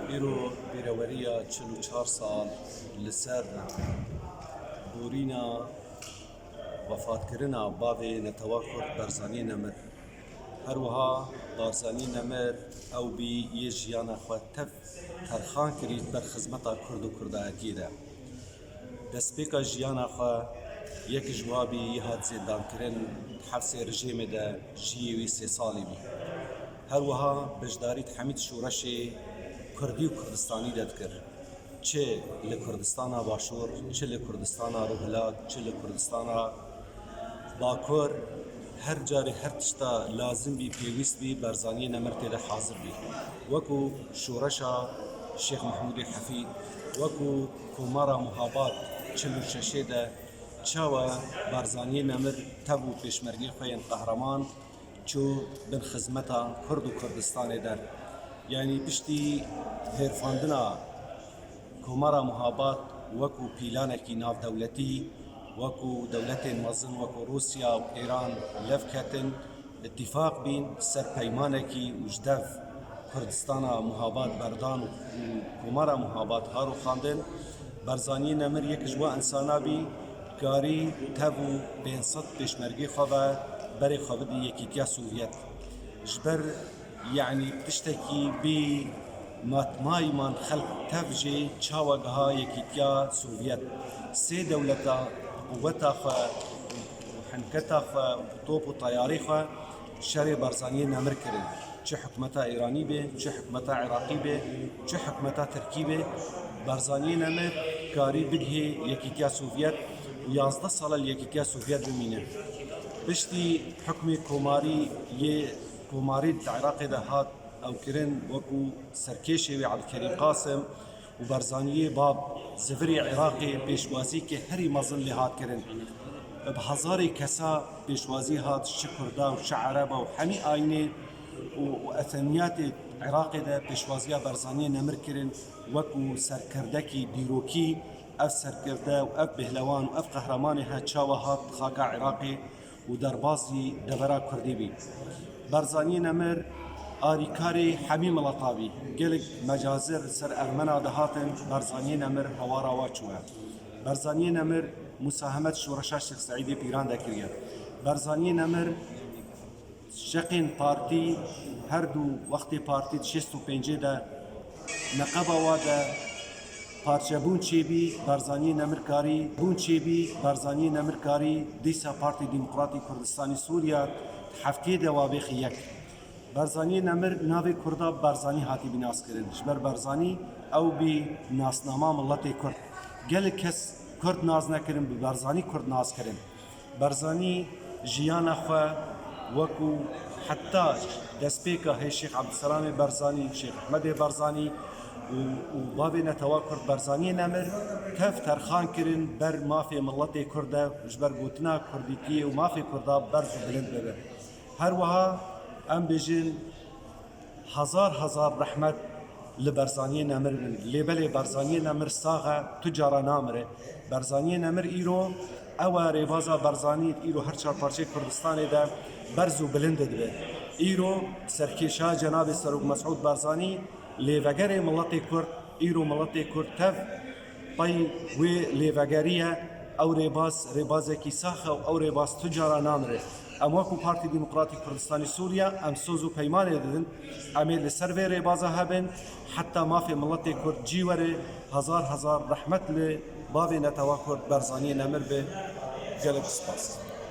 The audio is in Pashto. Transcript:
إيرو بيروريا تشلو 4 سال لسر بورينا وفات كرنا بابي نتوافر برزاني نمر هروها بارزاني نمر او بي يجيانا خواتف ترخان كريت بر خزمتا كرد و كردا اكيدا دسبيكا جيانا خوا يك جوابي يهات زيدان كرن حفظ رجيم دا جيوي 3 سالي بي هروها بجداريت حميد شورشي كردي و كردستاني دادكر چه لكردستانا باشور چه لكردستانا روهلات چه لكردستانا باكور هر جاري هر تشتا لازم بي بيويست بي برزاني نمرتي لحاضر بي وكو شورشا الشيخ محمود الحفيد وكو كومارا مهابات چلو ششيدا چاوا برزاني نمر تبو بيشمرگي خوين قهرمان چو بن خزمتا كرد و كردستان در يعني بشتي هيرفاندنا كومارا مهابات وكو بيلانكي ناف دولتي وكو دولتين مظن وكو روسيا وإيران لفكتن اتفاق بين سر بيمانكي وجدف كردستانا مهابات بردان وكومارا مهابات هارو خاندن برزاني نمر يك جوا انسانا بي كاري تبو بين صد بيشمرگي خواه بري خواه دي يكيكيا سوفيت جبر يعني بتشتكي بي ماتماي من خلق تفجي تشاوغها يكيكيا سوفيت سي دولتا قوتا خوا وحنكتا خوا وطوب وطياري خوا شري برزانية نمر كرن چه حكمتا إيراني بي چه حكمتا عراقي بي چه حكمتا تركي بي برزانية نمر كاري بده يكيكيا سوفيت و11 سال يكيكيا سوفيت بمينه بشتي حكمي كوماري كوماري العراقي ده هات او كرن وكو سركيشي عبد الكريم قاسم وبرزانية باب زفري عراقي بيشوازي كي هري مظن لي هات كرن بهزاري كسا بيشوازي هات شكردا وشعربا وحمي آيني وأثنيات عراقي ده بيشوازيها برزانية نمر كرن وكو سركردكي ديروكي اف سركردا واف بهلوان واف قهرماني هات شاوة هات خاكا عراقي ودربازي دبرا كردي بي برزانية نمر آريكاري حمي ملطابي قلق مجازر سر أغمنا دهاتن برزانية نمر هوارا واتشوها برزانية نمر مساهمة شورشا الشيخ سعيدي بيران داكريا برزانية نمر شقين بارتي هردو وقت بارتي تشيستو بينجي دا نقبا وادا پارچه بون چی بی برزانی نمرکاری بون چی بی برزانی نمرکاری دیسا پارتی دموکراتی کردستانی سوریا هفته دوابخ یک برزانی نمر ناوی کردا برزانی هاتی بناس کردن جبر برزانی او بی ناسنامه ملت کرد گل کس کرد ناز نکردن به برزانی کرد ناز کردن برزانی جیان خو وکو حتی دسپیکا هی شیخ عبدالسلام برزانی شیخ احمد برزانی وبابي نتواكر برزاني نمر كيف ترخان كرن بر ما في ملتي كرده وجبر قوتنا كرديكي وما في كرده برز بلند ببر هروها ام بيجن هزار رحمت لبرزاني نمر من لبلي برزاني نمر ساغه تجارة نامره برزاني نمر ايرو او ريبازا برزاني ايرو هر چار پارچه كردستان ده برز بلند دبه ايرو سركيشا جناب سروق مسعود برزاني ليفاجري ملتي كرد ايرو ملتي كرد تف باي وي ليفاجريه او ريبازكي ساخه او ريباز تجاره نامره امواكو بارتي ديمقراطي كردستاني سوريا ام سوزو بيمان ددن اميل لسرفي ريبازا هبن حتى ما في ملتي كرد جيوري هزار رحمت لبابي نتواكر برزاني نمر به جلب سباس